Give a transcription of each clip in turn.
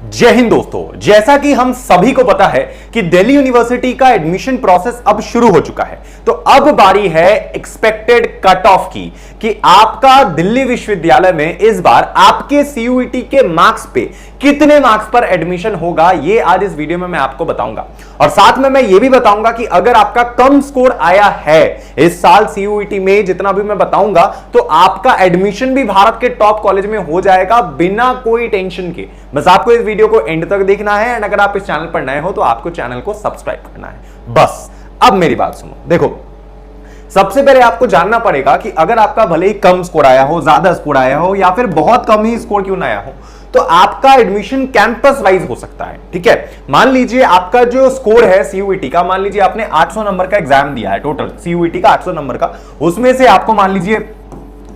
जय हिंद दोस्तों, जैसा कि हम सभी को पता है कि दिल्ली यूनिवर्सिटी का एडमिशन प्रोसेस अब शुरू हो चुका है। तो अब बारी है एक्सपेक्टेड कट ऑफ की कि आपका दिल्ली विश्वविद्यालय में इस बार आपके सीयूईटी के मार्क्स पे कितने मार्क्स पर एडमिशन होगा, ये आज इस वीडियो में मैं आपको बताऊंगा। और साथ में मैं ये भी बताऊंगा कि अगर आपका कम स्कोर आया है इस साल सीयूईटी में, जितना भी मैं बताऊंगा, तो आपका एडमिशन भी भारत के टॉप कॉलेज में हो जाएगा बिना कोई टेंशन के। बस आपको इस वीडियो को एंड तक देखना है एंड अगर आप इस चैनल पर नए हो तो आपको चैनल को सब्सक्राइब करना है। बस अब मेरी बात सुनो। देखो, सबसे पहले आपको जानना पड़ेगा कि अगर आपका भले ही कम स्कोर आया हो, ज्यादा स्कोर आया हो या फिर बहुत कम ही स्कोर क्यों ना आया हो, तो आपका एडमिशन कैंपस वाइज हो सकता है। ठीक है, मान लीजिए आपका जो स्कोर है सीयूईटी का, मान लीजिए आपने 800 नंबर का एग्जाम दिया है, टोटल सीयूईटी का 800 नंबर का, उसमें से आपको मान लीजिए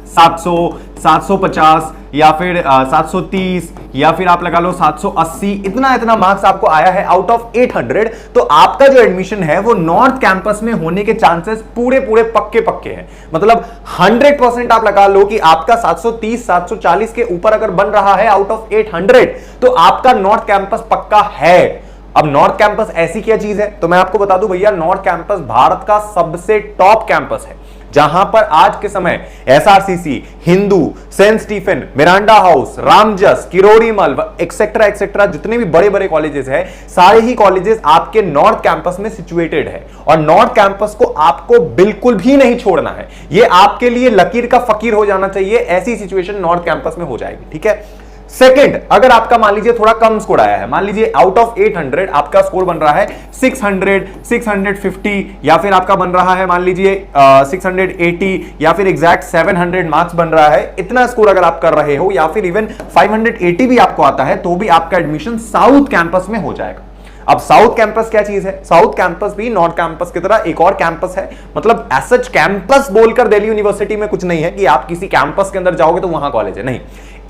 700, 750 या फिर 730 या फिर आप लगा लो 780, इतना मार्क्स आपको आया है आउट ऑफ 800, तो आपका जो एडमिशन है वो नॉर्थ कैंपस में होने के चांसेस पूरे पक्के हैं। मतलब 100% आप लगा लो कि आपका 730 740 के ऊपर अगर बन रहा है आउट ऑफ 800, तो आपका नॉर्थ कैंपस पक्का है। अब नॉर्थ कैंपस ऐसी क्या चीज है, तो मैं आपको बता दूं भैया, नॉर्थ कैंपस भारत का सबसे टॉप कैंपस है, जहां पर आज के समय SRCC, Hindu, Saint Stephen, Miranda House, Ramjas, Kirorimal etcetera जितने भी बड़े बड़े कॉलेजेस हैं, सारे ही कॉलेजेस आपके नॉर्थ कैंपस में सिचुएटेड है। और नॉर्थ कैंपस को आपको बिल्कुल भी नहीं छोड़ना है, ये आपके लिए लकीर का फकीर हो जाना चाहिए, ऐसी सिचुएशन नॉर्थ कैंपस में हो जाएगी। ठीक है, सेकंड, अगर आपका मान लीजिए थोड़ा कम स्कोर आया है, मान लीजिए आउट ऑफ 800 आपका स्कोर बन रहा है 600, 650 या फिर आपका बन रहा है मान लीजिए 680 या फिर एग्जैक्ट 700 मार्क्स बन रहा है, इतना स्कोर अगर आप कर रहे हो या फिर इवन 580 भी आपको आता है, तो भी आपका एडमिशन साउथ कैंपस में हो जाएगा। अब साउथ कैंपस क्या चीज है? साउथ कैंपस भी नॉर्थ कैंपस की तरह एक और कैंपस है। मतलब एसच कैंपस बोलकर दिल्ली यूनिवर्सिटी में कुछ नहीं है कि आप किसी कैंपस के अंदर जाओगे तो वहां कॉलेज है, नहीं।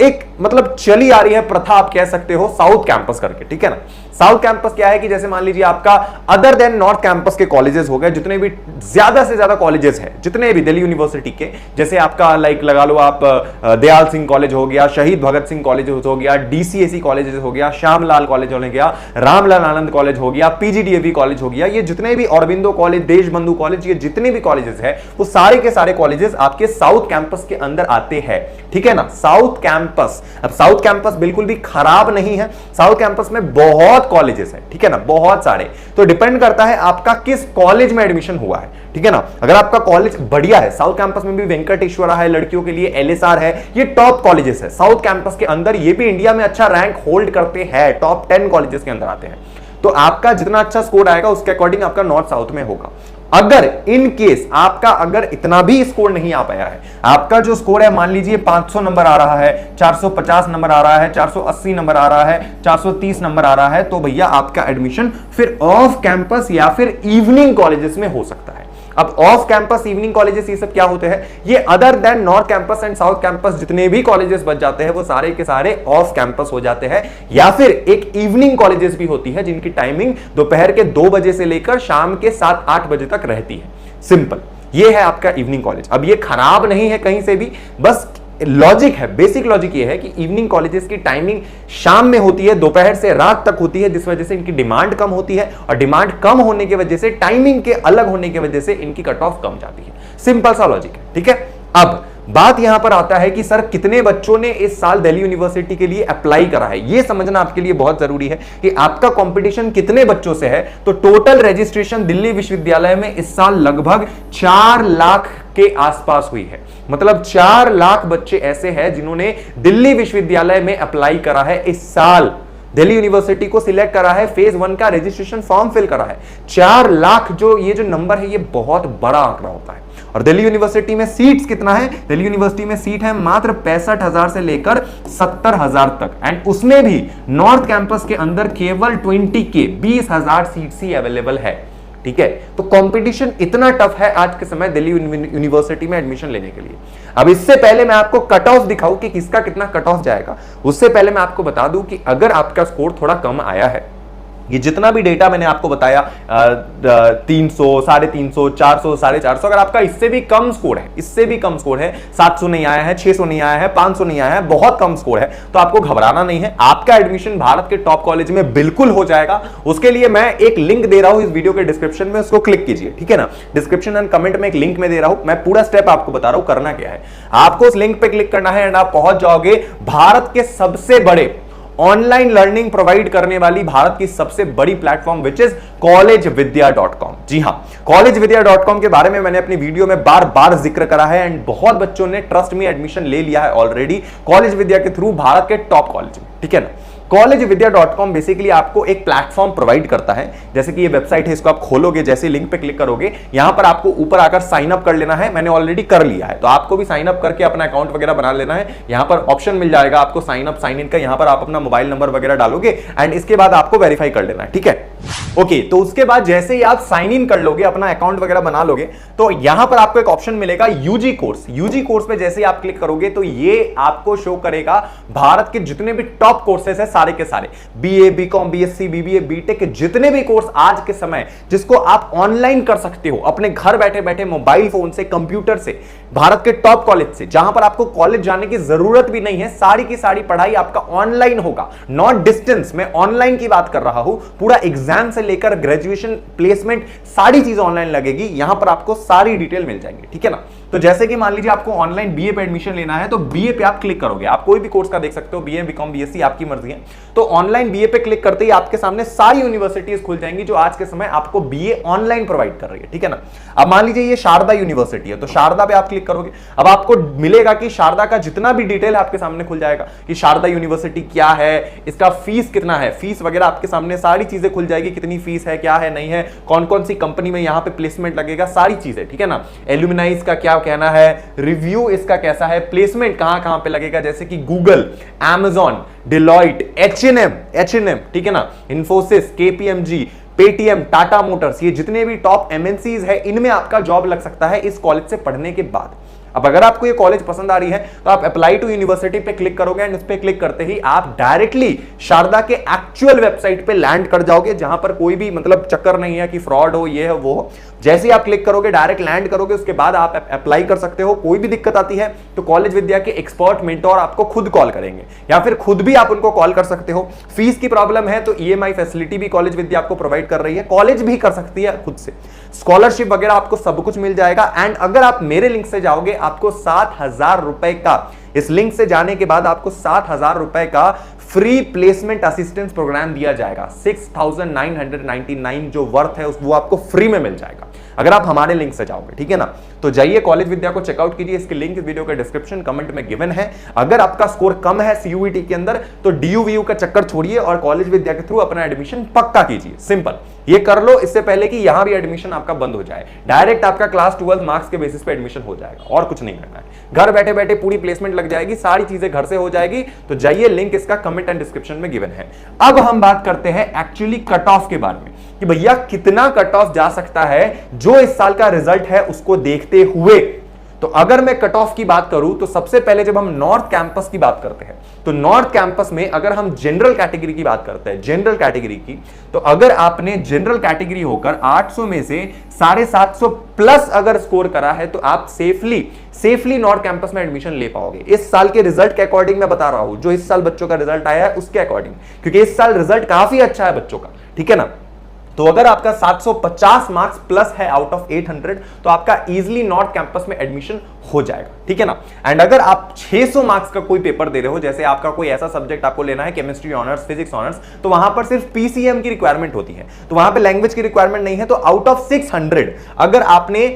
एक मतलब चली आ रही है प्रथा, आप कह सकते हो, साउथ कैंपस करके। ठीक है ना, साउथ कैंपस क्या है कि जैसे मान लीजिए आपका अदर देन नॉर्थ कैंपस के कॉलेजेस हो गए, जितने भी ज्यादा से ज्यादा कॉलेजेस हैं, जितने भी दिल्ली यूनिवर्सिटी के, जैसे आपका लाइक लगा लो आप दयाल सिंह कॉलेज हो गया, शहीद भगत सिंह कॉलेज हो गया, डीसीएसी कॉलेज हो गया, श्यामलाल कॉलेज हो गया, रामलाल आनंद कॉलेज हो गया, पीजीडीएवी कॉलेज हो गया, ये जितने भी औरबिंदो कॉलेज, देशबंधु कॉलेज, ये जितने भी कॉलेजेस है वो सारे के सारे कॉलेजेस आपके साउथ कैंपस के अंदर आते हैं। ठीक है ना, साउथ कैंपस। अब साउथ कैंपस बिल्कुल भी खराब नहीं है, साउथ कैंपस में बहुत कॉलेजेस है। ठीक है ना, बहुत सारे। तो डिपेंड करता है आपका किस कॉलेज में एडमिशन हुआ है। ठीक है ना, अगर आपका कॉलेज बढ़िया है, साउथ कैंपस में भी वेंकटेश्वरा है लड़कियों के लिए, एलएसआर है, ये टॉप कॉलेजेस है साउथ कैंपस के अंदर, ये भी इंडिया में अच्छा रैंक होल्ड करते हैं, टॉप 10 कॉलेजेस के अंदर आते हैं। तो आपका जितना अच्छा स्कोर आएगा उसके अकॉर्डिंग आपका नॉर्थ साउथ में होगा। अगर इन केस आपका अगर इतना भी स्कोर नहीं आ पाया है, आपका जो स्कोर है मान लीजिए 500 नंबर आ रहा है, 450 नंबर आ रहा है, 480 नंबर आ रहा है, 430 नंबर आ रहा है, तो भैया आपका एडमिशन फिर ऑफ कैंपस या फिर इवनिंग कॉलेजेस में हो सकता है। अब ऑफ कैंपस, इवनिंग कॉलेजेस, ये सब क्या होते हैं? ये other than north campus and south campus जितने भी कॉलेजेस बच जाते हैं वो सारे के सारे ऑफ कैंपस हो जाते हैं। या फिर एक इवनिंग कॉलेजेस भी होती है जिनकी टाइमिंग दोपहर के 2 बजे से लेकर शाम के 7-8 बजे तक रहती है। सिंपल, ये है आपका इवनिंग कॉलेज। अब ये खराब नहीं है कहीं से भी, बस लॉजिक है, बेसिक लॉजिक ये है कि इवनिंग कॉलेजेस की टाइमिंग शाम में होती है, दोपहर से रात तक होती है, जिस वजह से इनकी डिमांड कम होती है, और डिमांड कम होने की वजह से, टाइमिंग के अलग होने की वजह से इनकी कट ऑफ कम जाती है। सिंपल सा लॉजिक है। ठीक है, अब बात यहां पर आता है कि सर कितने बच्चों ने इस साल दिल्ली यूनिवर्सिटी के लिए अप्लाई करा है, यह समझना आपके लिए बहुत जरूरी है कि आपका कंपटीशन कितने बच्चों से है। तो टोटल रजिस्ट्रेशन दिल्ली विश्वविद्यालय में इस साल लगभग 4 लाख के आसपास हुई है। मतलब 4 लाख बच्चे ऐसे हैं जिन्होंने दिल्ली विश्वविद्यालय में अप्लाई करा है इस साल, दिल्ली यूनिवर्सिटी को सिलेक्ट करा है, फेज 1 का रजिस्ट्रेशन फॉर्म फिल करा है। 4 लाख जो ये जो नंबर है, ये बहुत बड़ा आंकड़ा होता है। और दिल्ली यूनिवर्सिटी में सीट्स कितना है? दिल्ली यूनिवर्सिटी में सीट है मात्र 65,000 से लेकर 70,000 तक, एंड उसमें भी नॉर्थ कैंपस के अंदर केवल 20,000 सीट्स ही अवेलेबल है। ठीक है, तो कंपटीशन इतना टफ है आज के समय दिल्ली यूनिवर्सिटी में एडमिशन लेने के लिए। अब इससे पहले मैं आपको कट ऑफ दिखाऊं कि किसका कितना कट ऑफ जाएगा, उससे पहले मैं आपको बता दूं कि अगर आपका स्कोर थोड़ा कम आया है, ये जितना भी डेटा मैंने आपको बताया 300, 350, 400, 450, अगर आपका इससे भी कम स्कोर है, इससे भी कम स्कोर है, 700 नहीं आया है, 600 नहीं आया है, 500 नहीं आया है, बहुत कम स्कोर है, तो आपको घबराना नहीं है। आपका एडमिशन भारत के टॉप कॉलेज में बिल्कुल हो जाएगा। उसके लिए मैं एक लिंक दे रहा हूं इस वीडियो के डिस्क्रिप्शन में, उसको क्लिक कीजिए, ठीक है ना। डिस्क्रिप्शन एंड कमेंट में एक लिंक में दे रहा हूं, मैं पूरा स्टेप आपको बता रहा हूं करना क्या है। आपको उस लिंक पे क्लिक करना है एंड आप पहुंच जाओगे भारत के सबसे बड़े ऑनलाइन लर्निंग प्रोवाइड करने वाली भारत की सबसे बड़ी प्लेटफॉर्म विच इज collegevidya.com। जी हां, collegevidya.com के बारे में मैंने अपनी वीडियो में बार बार जिक्र करा है एंड बहुत बच्चों ने ट्रस्ट में एडमिशन ले लिया है ऑलरेडी कॉलेज विद्या के थ्रू भारत के टॉप कॉलेज में, ठीक है ना। collegevidya.com बेसिकली आपको एक प्लेटफॉर्म प्रोवाइड करता है। जैसे कि ये वेबसाइट है, इसको आप खोलोगे, जैसे लिंक पे क्लिक करोगे, यहां पर आपको ऊपर आकर साइन अप कर लेना है। मैंने ऑलरेडी कर लिया है, तो आपको भी साइन अप करके अपना अकाउंट वगैरह बना लेना है। यहां पर ऑप्शन मिल जाएगा आपको साइन अप साइन इन का, यहां पर आप अपना मोबाइल नंबर वगैरह डालोगे एंड इसके बाद आपको वेरीफाई कर लेना है, ठीक है। ओके, तो उसके बाद जैसे ही आप साइन इन कर लोगे, अपना अकाउंट वगैरह बना लोगे, तो यहां पर आपको एक ऑप्शन मिलेगा यूजी कोर्स। यूजी कोर्स पे जैसे ही आप क्लिक करोगे तो ये आपको शो करेगा भारत के जितने भी टॉप कोर्सेस है सारे के सारे, BA, BCom, BSc, BBA, BTech के जितने भी कोर्स आज के समय जिसको आप ऑनलाइन कर सकते हो अपने घर बैठे बैठे मोबाइल फोन से, कंप्यूटर से, भारत के टॉप कॉलेज से, जहां पर आपको कॉलेज जाने की जरूरत भी नहीं है, सारी की सारी पढ़ाई आपका ऑनलाइन होगा, नॉट डिस्टेंस। मैं ऑनलाइन की बात कर रहा हूं, पूरा एग्जाम से लेकर ग्रेजुएशन, प्लेसमेंट, सारी चीज ऑनलाइन लगेगी। यहां पर आपको सारी डिटेल मिल जाएंगी, ठीक है ना। तो जैसे कि मान लीजिए आपको ऑनलाइन बीए पे एडमिशन लेना है, तो बीए पे आप क्लिक करोगे, आप कोई भी कोर्स का देख सकते हो, बीए, बीकॉम, बीएससी, आपकी मर्जी है। तो ऑनलाइन बीए पे क्लिक करते ही आपके सामने सारी यूनिवर्सिटीज खुल जाएंगी जो आज के समय आपको बीए ऑनलाइन प्रोवाइड कर रही है, ठीक है ना। अब मान लीजिए ये शारदा यूनिवर्सिटी है, तो शारदा पे आप क्लिक करोगे, अब आपको मिलेगा कि शारदा का जितना भी डिटेल आपके सामने खुल जाएगा कि शारदा यूनिवर्सिटी क्या है, इसका फीस कितना है, फीस वगैरह आपके सामने सारी चीजें खुल जाएगी, कितनी फीस है, क्या है, नहीं है, कौन कौन सी कंपनी में यहां पे प्लेसमेंट लगेगा, सारी चीजें, ठीक है ना। एल्यूमिनाइज का क्या कहना है, रिव्यू इसका कैसा है, प्लेसमेंट कहां कहां पे लगेगा, जैसे कि गूगल, अमेजॉन, डिलॉइट, एच&एम, ठीक है ना, Infosys, KPMG, Paytm, Tata Motors, ये जितने भी टॉप एमएनसीज है, इनमें आपका जॉब लग सकता है इस कॉलेज से पढ़ने के बाद। अब अगर आपको ये कॉलेज पसंद आ रही है तो आप अप्लाई टू यूनिवर्सिटी पे क्लिक करोगे एंड उस पे क्लिक करते ही आप डायरेक्टली शारदा के एक्चुअल वेबसाइट पे लैंड कर जाओगे, जहां पर कोई भी मतलब चक्कर नहीं है कि फ्रॉड हो, ये है वो हो। जैसे ही आप क्लिक करोगे, डायरेक्ट लैंड करोगे, उसके बाद आप अप्लाई कर सकते हो। कोई भी दिक्कत आती है तो कॉलेज विद्या के एक्सपर्ट मेंटोर आपको खुद कॉल करेंगे, या फिर खुद भी आप उनको कॉल कर सकते हो। फीस की प्रॉब्लम है तो ईएमआई फैसिलिटी भी कॉलेज विद्या आपको प्रोवाइड कर रही है, कॉलेज भी कर सकती है खुद से। स्कॉलरशिप वगैरह आपको सब कुछ मिल जाएगा एंड अगर आप मेरे लिंक से जाओगे, आपको 7,000 रुपए का, इस लिंक से जाने के बाद आपको 7,000 रुपए का फ्री प्लेसमेंट असिस्टेंस प्रोग्राम दिया जाएगा। 6,999 जो वर्थ है वो आपको फ्री में मिल जाएगा अगर आप हमारे लिंक से जाओगे, ठीक है ना। तो जाइए कॉलेज विद्या को चेकआउट कीजिए, इसकी लिंक इस वीडियो के डिस्क्रिप्शन कमेंट में गिवन है। अगर आपका स्कोर कम है सीयूईटी के अंदर तो डीयूवीयू का चक्कर छोड़िए और कॉलेज विद्या के थ्रू अपना एडमिशन पक्का कीजिए। सिंपल, ये कर लो इससे पहले कि यहां भी एडमिशन आपका बंद हो जाए। डायरेक्ट आपका क्लास 12 मार्क्स के बेसिस पे एडमिशन हो जाएगा और कुछ नहीं करना है। घर बैठे बैठे पूरी प्लेसमेंट लग जाएगी, सारी चीजें घर से हो जाएगी। तो जाइए, लिंक इसका कमेंट एंड डिस्क्रिप्शन में गिवन है। अब हम बात करते हैं एक्चुअली कट ऑफ के बारे में कि भैया कितना कट ऑफ जा सकता है जो इस साल का रिजल्ट है उसको देखते हुए। तो अगर मैं कट ऑफ की बात करूं तो सबसे पहले जब हम नॉर्थ कैंपस की बात करते हैं तो नॉर्थ कैंपस में अगर हम जनरल कैटेगरी की बात करते हैं, जनरल कैटेगरी की, तो अगर आपने जनरल कैटेगरी होकर 800 में से 750 प्लस अगर स्कोर करा है तो आप सेफली नॉर्थ कैंपस में एडमिशन ले पाओगे। इस साल के रिजल्ट के अकॉर्डिंग मैं बता रहा हूं, जो इस साल बच्चों का रिजल्ट आया है उसके अकॉर्डिंग, क्योंकि इस साल रिजल्ट काफी अच्छा है बच्चों का, ठीक है ना। तो अगर आपका 750 मार्क्स प्लस है आउट ऑफ 800 तो आपका इजीली नॉर्थ कैंपस में एडमिशन हो जाएगा, ठीक है ना। एंड अगर आप 600 मार्क्स का कोई पेपर दे रहे हो, जैसे आपका कोई ऐसा सब्जेक्ट आपको लेना है केमिस्ट्री ऑनर्स, फिजिक्स ऑनर्स, तो वहां पर सिर्फ पीसीएम की रिक्वायरमेंट होती है, तो वहां पे लैंग्वेज की रिक्वायरमेंट नहीं है। तो आउट ऑफ 600 अगर आपने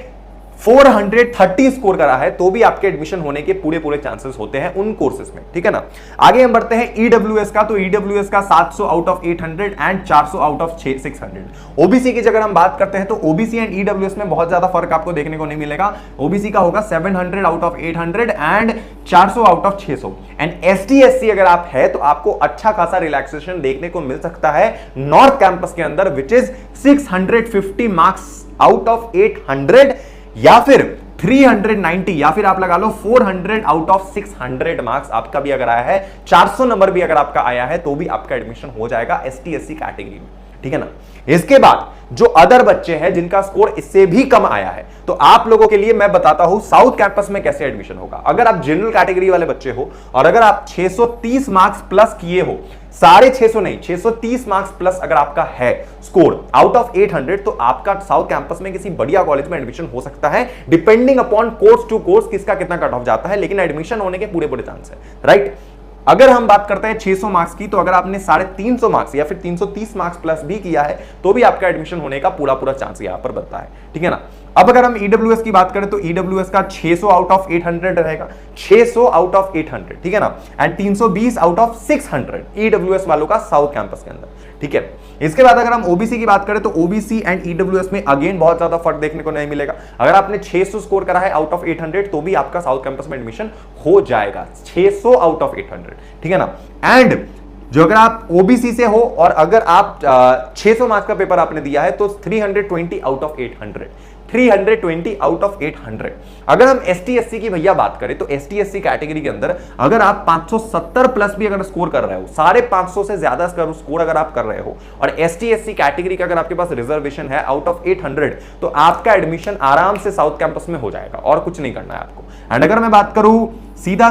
430 स्कोर करा है तो भी आपके एडमिशन होने के पूरे चांसेस होते हैं उन कोर्सेज में, ठीक है ना। आगे हम बढ़ते हैं ईडब्ल्यूएस का। तो ईडब्ल्यूएस का 700 out of 800 and 400 out of 600। OBC की अगर हम बात करते हैं तो ओबीसी एंड ईडब्ल्यूएस में बहुत ज्यादा फर्क आपको देखने को नहीं मिलेगा। ओबीसी का होगा 700 out of 800 and 400 out of 600। And ST SC अगर आप है तो आपको अच्छा खासा रिलैक्सेशन देखने को मिल सकता है नॉर्थ कैंपस के अंदर, which is 650 marks out of 800 या फिर 390 या फिर आप लगा लो 400 आउट ऑफ 600 मार्क्स आपका भी अगर आया है, 400 नंबर भी अगर आपका आया है तो भी आपका एडमिशन हो जाएगा एसटी एससी कैटेगरी में, ठीक है ना। इसके बाद जो अदर बच्चे हैं जिनका स्कोर इससे भी कम आया है, तो आप लोगों के लिए मैं बताता हूं साउथ कैंपस में कैसे एडमिशन होगा। अगर आप जनरल कैटेगरी वाले बच्चे हो और अगर आप 630 मार्क्स प्लस किए हो, साढ़े 600 नहीं 630 मार्क्स प्लस अगर आपका है स्कोर आउट ऑफ 800, तो आपका साउथ कैंपस में किसी बढ़िया कॉलेज में एडमिशन हो सकता है, depending upon course to course किसका कितना कट ऑफ जाता है, लेकिन एडमिशन होने के पूरे चांस है, राइट। अगर हम बात करते हैं 600 मार्क्स की, तो अगर आपने 350 मार्क्स या फिर 330 मार्क्स प्लस भी किया है तो भी आपका एडमिशन होने का पूरा चांस यहां पर बनता है, ठीक है ना। अब अगर हम ईडब्ल्यूएस की बात करें तो ईडब्ल्यूएस का 600 आउट ऑफ 800 रहेगा, 600 आउट ऑफ 800, ठीक है ना, एंड 320 आउट ऑफ 600 ईडब्ल्यूएस वालों का साउथ कैंपस के अंदर, ठीक है। इसके बाद अगर हम ओबीसी की बात करें तो ओबीसी एंड ईडब्ल्यूएस में अगेन बहुत ज्यादा फर्क देखने को नहीं मिलेगा। अगर आपने 600 स्कोर करा है आउट ऑफ 800 तो भी आपका साउथ कैंपस में एडमिशन हो जाएगा, 600 आउट ऑफ 800, ठीक है ना। एंड जो अगर आप ओबीसी से हो और अगर आप 600 मार्क्स का पेपर आपने दिया है तो 320 आउट ऑफ 800, 320 आउट ऑफ 800। अगर हम एसटी एससी की भैया बात करें तो एसटी एससी कैटेगरी के अंदर अगर आप 570 प्लस भी अगर स्कोर कर रहे हो, 550 से ज्यादा स्कोर अगर आप कर रहे हो और एसटी एससी कैटेगरी का अगर आपके पास रिजर्वेशन है आउट ऑफ 800, तो आपका एडमिशन आराम से साउथ कैंपस में हो जाएगा और कुछ नहीं करना है आपको। एंड अगर मैं बात करूं सीधा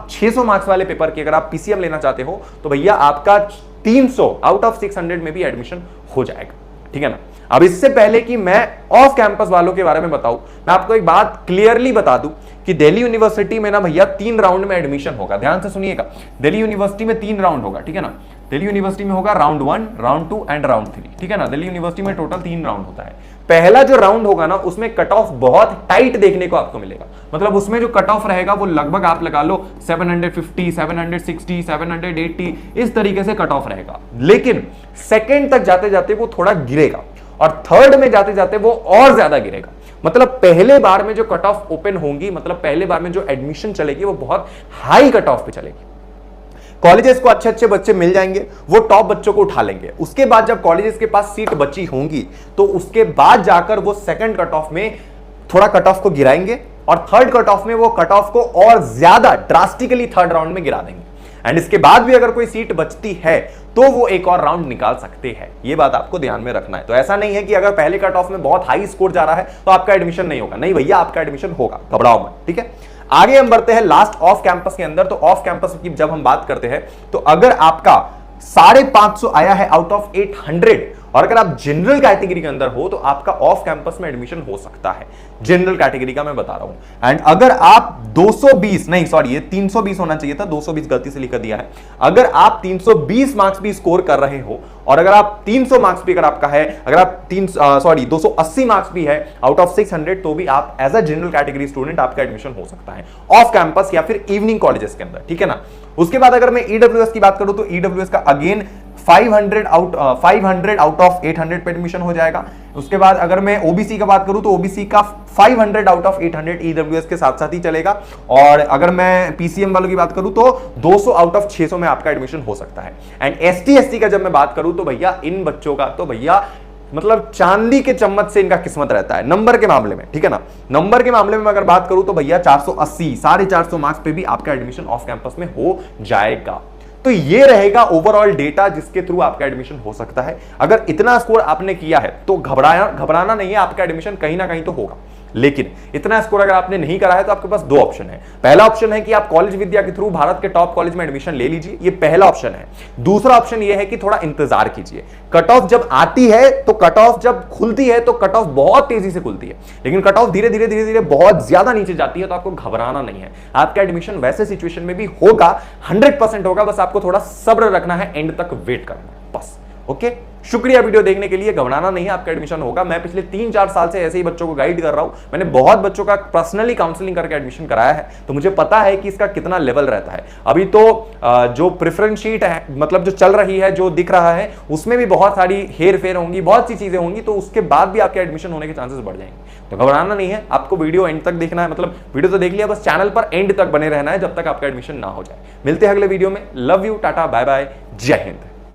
600 मार्क्स वाले पेपर की, अगर आप पीसीएम लेना चाहते हो तो भैया आपका 300 आउट ऑफ 600 में भी एडमिशन हो जाएगा, ठीक है ना। अब इससे पहले कि मैं ऑफ कैंपस वालों के बारे में बताऊं, मैं आपको एक बात क्लियरली बता दूं कि दिल्ली यूनिवर्सिटी में ना भैया 3 राउंड में एडमिशन होगा। ध्यान से सुनिएगा, दिल्ली यूनिवर्सिटी में 3 राउंड होगा, ठीक है ना। दिल्ली यूनिवर्सिटी में होगा राउंड 1, राउंड 2 एंड राउंड 3, ठीक है ना। दिल्ली यूनिवर्सिटी में टोटल 3 राउंड होता है। पहला जो राउंड होगा ना उसमें कट ऑफ बहुत टाइट देखने को आपको मिलेगा, मतलब उसमें जो कट ऑफ रहेगा वो लगभग आप लगा लो 750, 760, 780 इस तरीके से कट ऑफ रहेगा। लेकिन सेकंड तक जाते जाते वो थोड़ा गिरेगा और थर्ड में जाते जाते वो और ज्यादा गिरेगा। मतलब पहले बार में जो कट ऑफ ओपन होंगी, मतलब पहले बार में जो एडमिशन चलेगी वो बहुत हाई कट ऑफ पे चलेगी। कॉलेजेस को अच्छे बच्चे मिल जाएंगे, वो टॉप बच्चों को उठा लेंगे। उसके बाद जब कॉलेजेस के पास सीट बची होंगी तो उसके बाद जाकर वो सेकंड कट ऑफ में थोड़ा कट ऑफ को गिराएंगे और थर्ड कट ऑफ में वो कट ऑफ को और ज्यादा ड्रास्टिकली थर्ड राउंड में गिरा देंगे। एंड इसके बाद भी अगर कोई सीट बचती है तो वो एक और राउंड निकाल सकते हैं। ये बात आपको ध्यान में रखना है। तो ऐसा नहीं है कि अगर पहले कट ऑफ में बहुत हाई स्कोर जा रहा है तो आपका एडमिशन नहीं होगा, नहीं भैया आपका एडमिशन होगा, घबराओ मत, ठीक है। आगे हम बढ़ते हैं लास्ट ऑफ कैंपस के अंदर। तो ऑफ कैंपस की जब हम बात करते हैं तो अगर आपका 550 आया है आउट ऑफ 800 और अगर आप जनरल कैटेगरी के अंदर हो तो आपका ऑफ कैंपस में एडमिशन हो सकता है, जनरल कैटेगरी का मैं बता रहा हूं। एंड अगर आप 220 नहीं सॉरी ये 320 होना चाहिए था, 220 गलती से लिख दिया है। अगर आप 320 मार्क्स भी स्कोर कर रहे हो और अगर आप 300 मार्क्स भी अगर आपका है, अगर आप 280 मार्क्स भी है आउट ऑफ 600 तो भी आप as a general category student आपका एडमिशन हो सकता है ऑफ कैंपस या फिर इवनिंग कॉलेजेस के अंदर, ठीक है ना। उसके बाद अगर मैं ईडब्ल्यूएस की बात करूं तो ईडब्ल्यूएस का अगेन 500 आउट ऑफ 800 पे एडमिशन हो जाएगा। उसके बाद अगर मैं ओबीसी का बात करूं तो ओबीसी का 500 आउट ऑफ 800 ईडब्ल्यूएस के साथ साथ ही चलेगा। और अगर मैं पीसीएम वालों की बात करूं तो 200 आउट ऑफ 600 में आपका एडमिशन हो सकता है। एंड एसटी एससी का जब मैं बात करूं तो भैया इन बच्चों का तो भैया मतलब चांदी के चम्मच से इनका किस्मत रहता है नंबर के मामले में, ठीक है ना। नंबर के मामले में अगर बात करूं तो भैया 480 450 मार्क्स पे भी आपका एडमिशन ऑफ कैंपस में हो जाएगा। तो ये रहेगा ओवरऑल डेटा जिसके थ्रू आपका एडमिशन हो सकता है। अगर इतना स्कोर आपने किया है तो घबराना नहीं है, आपका एडमिशन कहीं ना कहीं तो होगा। लेकिन इतना स्कोर अगर आपने नहीं करा है तो आपके पास 2 ऑप्शन है। पहला ऑप्शन है कि आप कॉलेज विद्या के थ्रू भारत के टॉप कॉलेज में एडमिशन ले लीजिए, ये पहला ऑप्शन है। दूसरा ऑप्शन ये है कि थोड़ा इंतजार कीजिए। कट ऑफ जब आती है तो कट ऑफ जब खुलती है तो कट ऑफ बहुत तेजी से खुलती है, लेकिन कट ऑफ धीरे धीरे बहुत ज्यादा नीचे जाती है। तो आपको घबराना नहीं है, आपका एडमिशन वैसे सिचुएशन में भी होगा, 100% होगा। बस आपको थोड़ा सब्र रखना है, एंड तक वेट करना है बस। ओके, शुक्रिया वीडियो देखने के लिए। घबराना नहीं है, आपका एडमिशन होगा। मैं पिछले 3-4 साल से ऐसे ही बच्चों को गाइड कर रहा हूं। मैंने बहुत बच्चों का पर्सनली काउंसलिंग करके एडमिशन कराया है, तो मुझे पता है कि इसका कितना लेवल रहता है। अभी तो जो प्रेफरेंस शीट है, मतलब जो चल रही है, जो दिख रहा है, उसमें भी बहुत सारी हेर फेर होंगी, बहुत सी चीजें होंगी, तो उसके बाद भी आपके एडमिशन होने के चांसेस बढ़ जाएंगे। तो घबराना नहीं है, आपको वीडियो एंड तक देखना है। मतलब वीडियो तो देख लिया, बस चैनल पर एंड तक बने रहना है जब तक आपका एडमिशन ना हो जाए। मिलते हैं अगले वीडियो में। Love you, tata, bye bye, जय हिंद।